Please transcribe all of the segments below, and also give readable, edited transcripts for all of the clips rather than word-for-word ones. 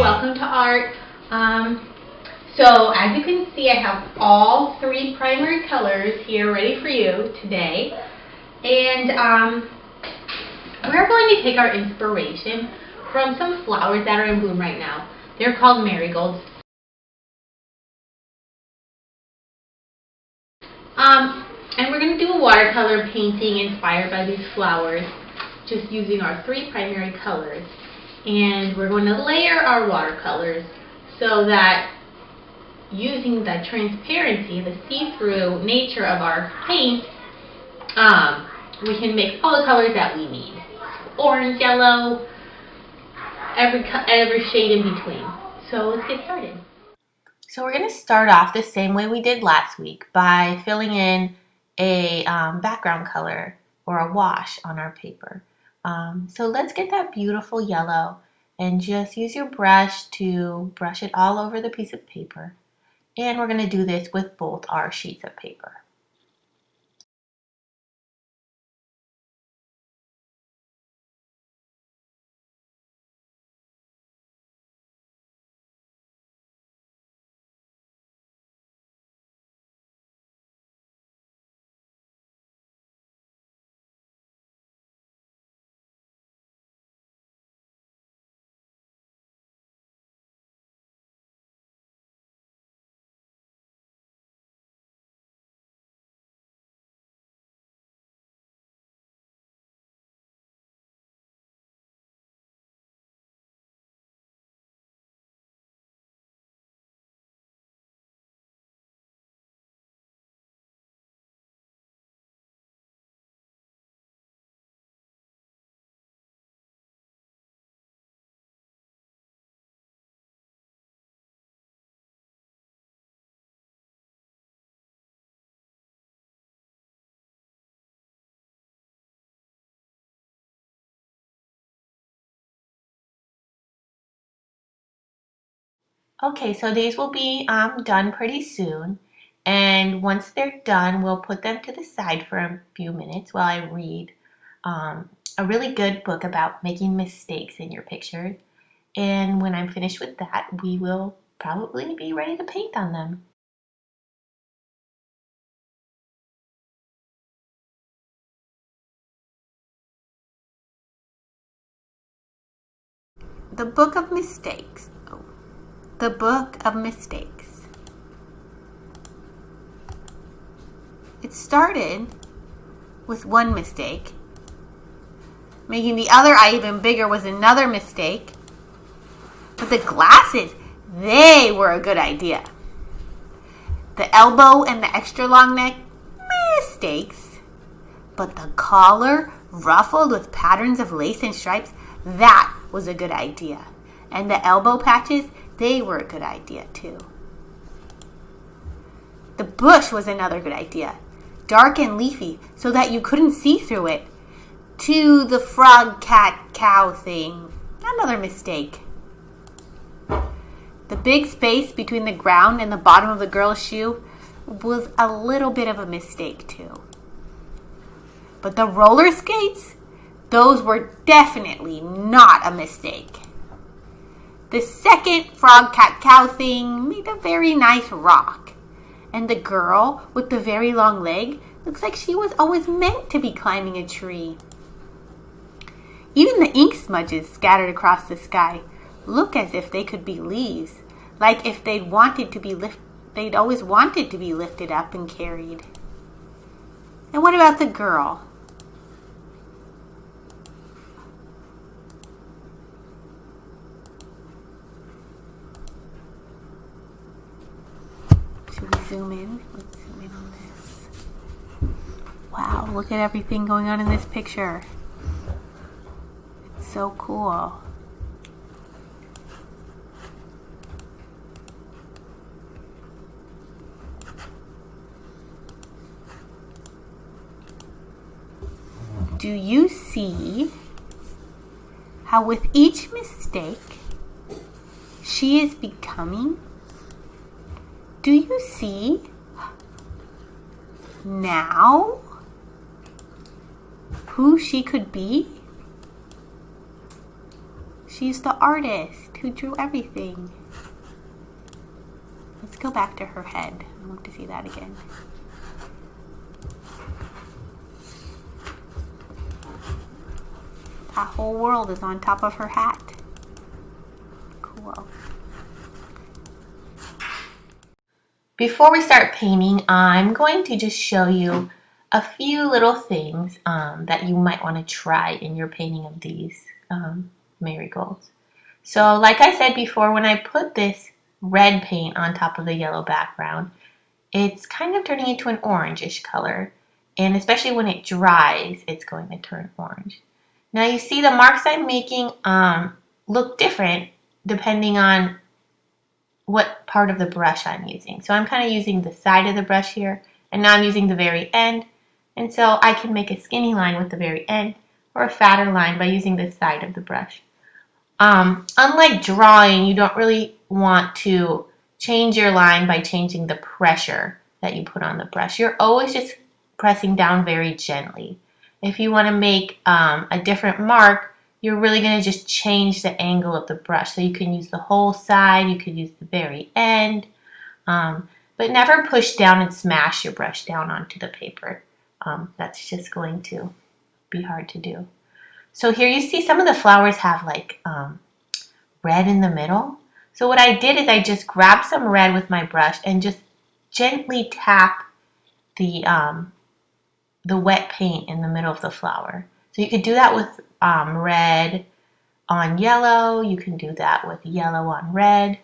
welcome to art. So as you can see, I have all three primary colors here ready for you today. And we're going to take our inspiration from some flowers that are in bloom right now. They're called marigolds. And we're going to do a watercolor painting inspired by these flowers, just using our three primary colors. And we're going to layer our watercolors so that using the transparency, the see-through nature of our paint, we can mix all the colors that we need. Orange, yellow, every shade in between. So let's get started. So we're going to start off the same way we did last week by filling in a background color or a wash on our paper. So let's get that beautiful yellow and just use your brush to brush it all over the piece of paper. And we're going to do this with both our sheets of paper. Okay, so these will be done pretty soon, and once they're done, we'll put them to the side for a few minutes while I read a really good book about making mistakes in your pictures. And when I'm finished with that, we will probably be ready to paint on them. The Book of Mistakes. Oh. The Book of Mistakes. It started with one mistake. Making the other eye even bigger was another mistake. But the glasses, they were a good idea. The elbow and the extra long neck, mistakes. But the collar, ruffled with patterns of lace and stripes, that was a good idea. And the elbow patches, they were a good idea too. The bush was another good idea. Dark and leafy so that you couldn't see through it. To the frog, cat, cow thing, another mistake. The big space between the ground and the bottom of the girl's shoe was a little bit of a mistake too. But the roller skates, those were definitely not a mistake. The second frog, cat, cow thing made a very nice rock. And the girl with the very long leg looks like she was always meant to be climbing a tree. Even the ink smudges scattered across the sky look as if they could be leaves, like if they'd always wanted to be lifted up and carried. And what about the girl? Should we zoom in? Let's zoom in on this. Wow, look at everything going on in this picture. It's so cool. Do you see how with each mistake she is becoming? Do you see now who she could be? She's the artist who drew everything. Let's go back to her head. I want to see that again. That whole world is on top of her hat. Cool. Before we start painting, I'm going to just show you a few little things that you might want to try in your painting of these marigolds. So like I said before, when I put this red paint on top of the yellow background, it's kind of turning into an orangish color. And especially when it dries, it's going to turn orange. Now you see the marks I'm making look different depending on what part of the brush I'm using. So I'm kind of using the side of the brush here, and now I'm using the very end. And so I can make a skinny line with the very end or a fatter line by using the side of the brush. Unlike drawing, you don't really want to change your line by changing the pressure that you put on the brush. You're always just pressing down very gently. If you want to make a different mark, you're really going to just change the angle of the brush. So you can use the whole side, you could use the very end, but never push down and smash your brush down onto the paper. That's just going to be hard to do. So here you see some of the flowers have like red in the middle. So what I did is I just grabbed some red with my brush and just gently tap the wet paint in the middle of the flower. So you could do that with red on yellow. You can do that with yellow on red.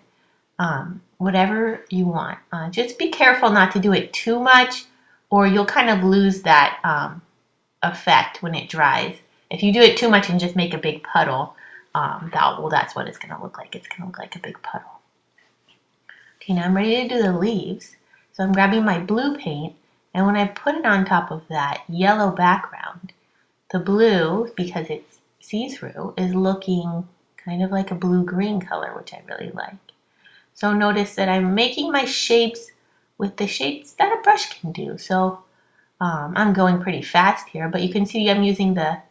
Whatever you want. Just be careful not to do it too much, or you'll kind of lose that effect when it dries. If you do it too much and just make a big puddle, that's what it's going to look like. It's going to look like a big puddle. Okay, now I'm ready to do the leaves. So I'm grabbing my blue paint, and when I put it on top of that yellow background, the blue, because it's see-through, is looking kind of like a blue-green color, which I really like. So notice that I'm making my shapes with the shapes that a brush can do. So I'm going pretty fast here, but you can see I'm using the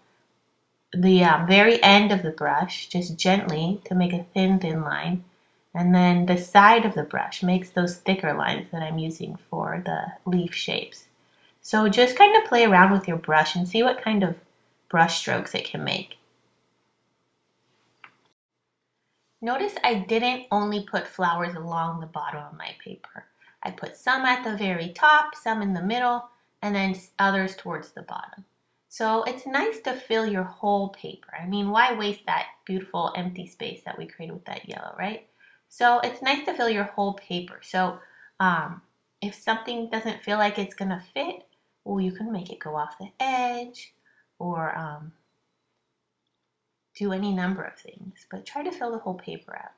very end of the brush, just gently to make a thin line. And then the side of the brush makes those thicker lines that I'm using for the leaf shapes. So just kind of play around with your brush and see what kind of brush strokes it can make. Notice I didn't only put flowers along the bottom of my paper. I put some at the very top, some in the middle, and then others towards the bottom. So it's nice to fill your whole paper. I mean, why waste that beautiful empty space that we created with that yellow, right? So it's nice to fill your whole paper. So if something doesn't feel like it's gonna fit, well, you can make it go off the edge, or do any number of things, but try to fill the whole paper out.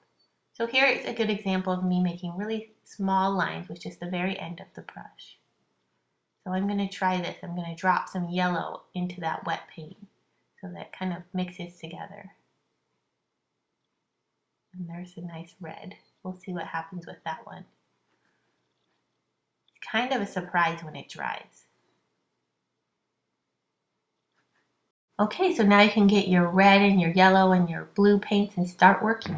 So here is a good example of me making really small lines with just the very end of the brush. So I'm going to try this. I'm going to drop some yellow into that wet paint so that it kind of mixes together. And there's a nice red. We'll see what happens with that one. It's kind of a surprise when it dries. Okay, so now you can get your red and your yellow and your blue paints and start working.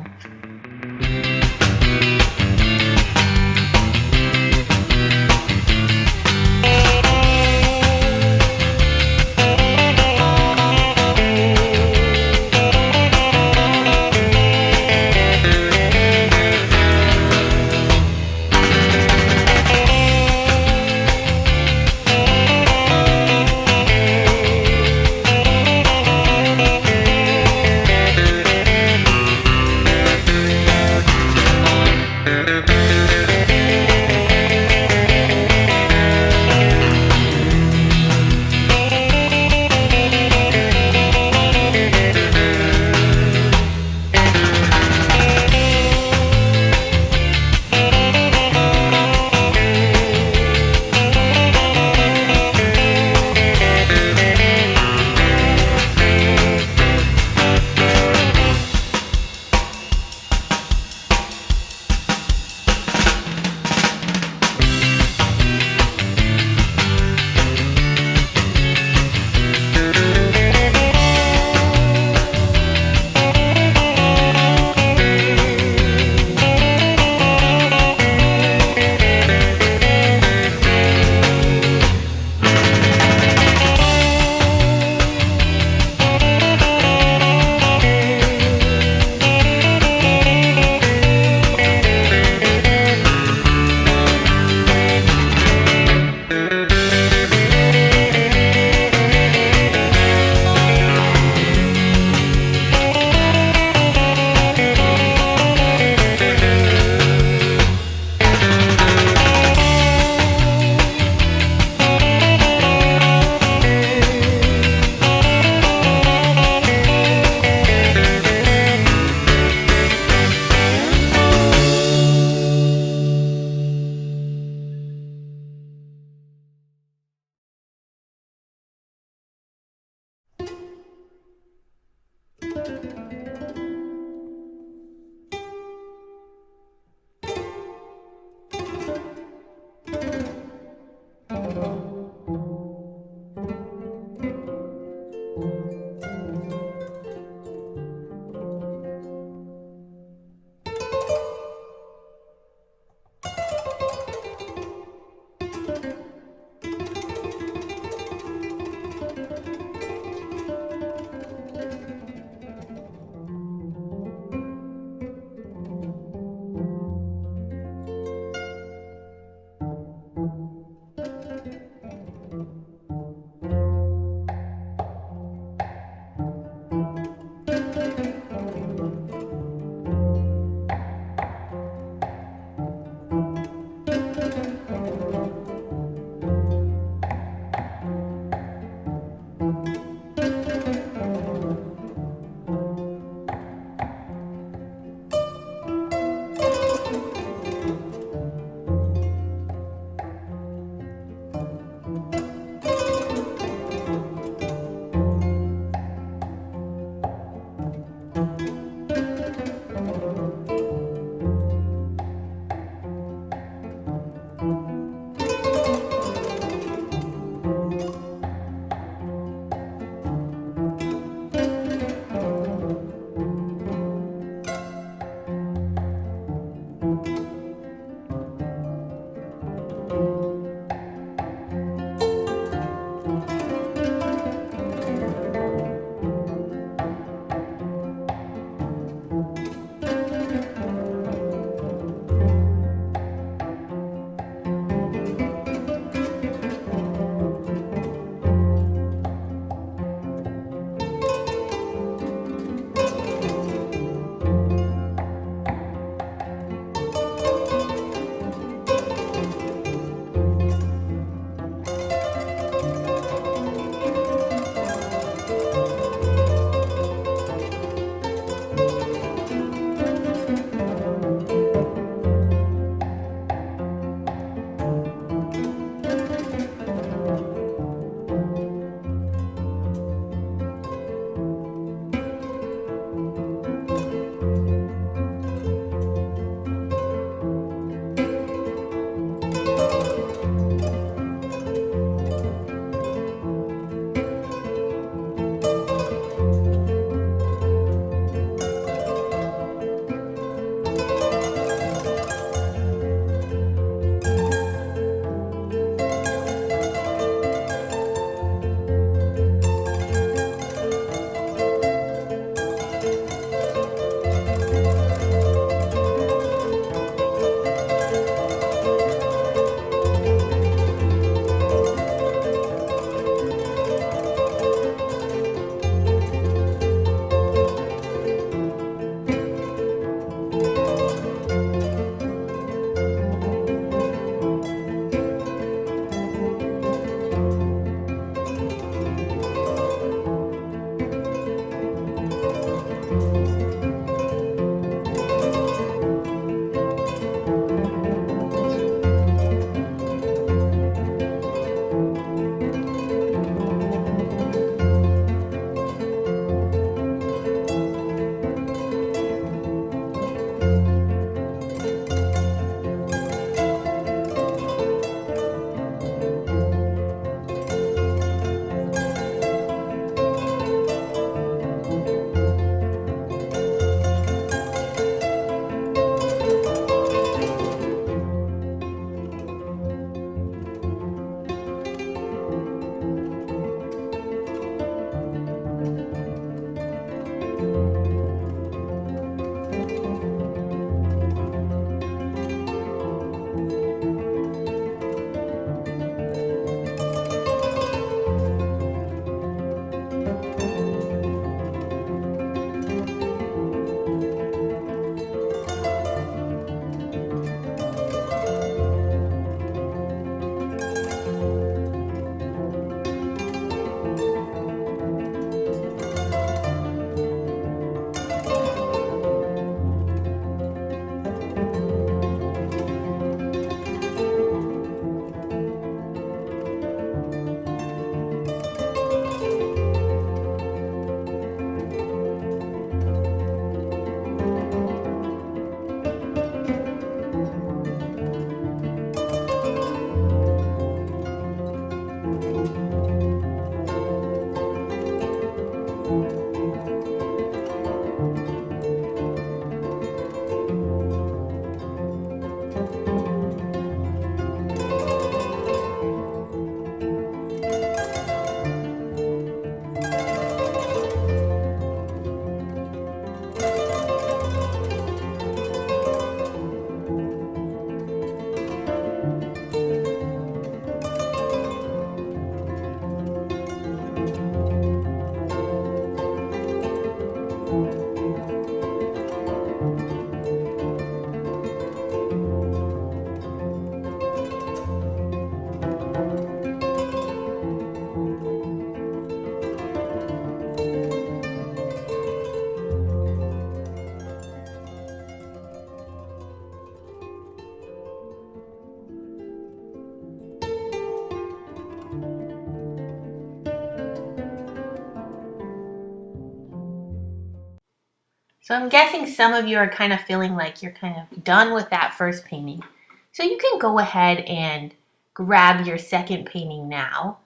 So I'm guessing some of you are kind of feeling like you're kind of done with that first painting. So you can go ahead and grab your second painting now.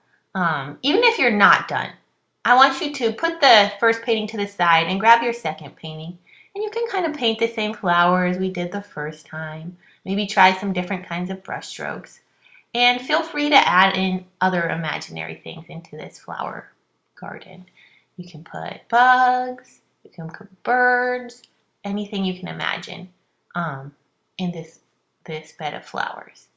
Even if you're not done, I want you to put the first painting to the side and grab your second painting. And you can kind of paint the same flower as we did the first time. Maybe try some different kinds of brush strokes. And feel free to add in other imaginary things into this flower garden. You can put bugs, you can put birds, anything you can imagine in this bed of flowers.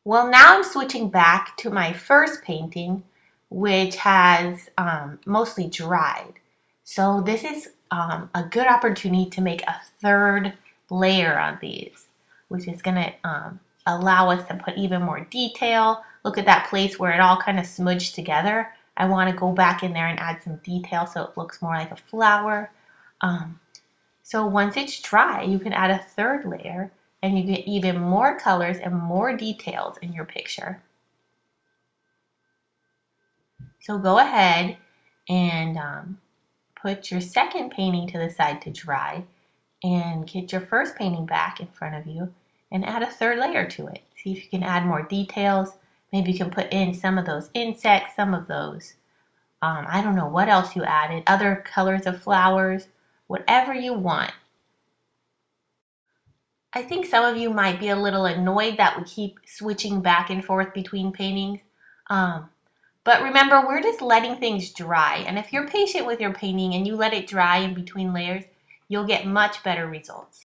Well, now I'm switching back to my first painting, which has mostly dried. So this is a good opportunity to make a third layer on these, which is going to allow us to put even more detail. Look at that place where it all kind of smudged together. I want to go back in there and add some detail so it looks more like a flower. So once it's dry, you can add a third layer and you get even more colors and more details in your picture. So go ahead and put your second painting to the side to dry and get your first painting back in front of you and add a third layer to it. See if you can add more details. Maybe you can put in some of those insects, some of those, I don't know what else you added, other colors of flowers, whatever you want. I think some of you might be a little annoyed that we keep switching back and forth between paintings. But remember, we're just letting things dry. And if you're patient with your painting and you let it dry in between layers, you'll get much better results.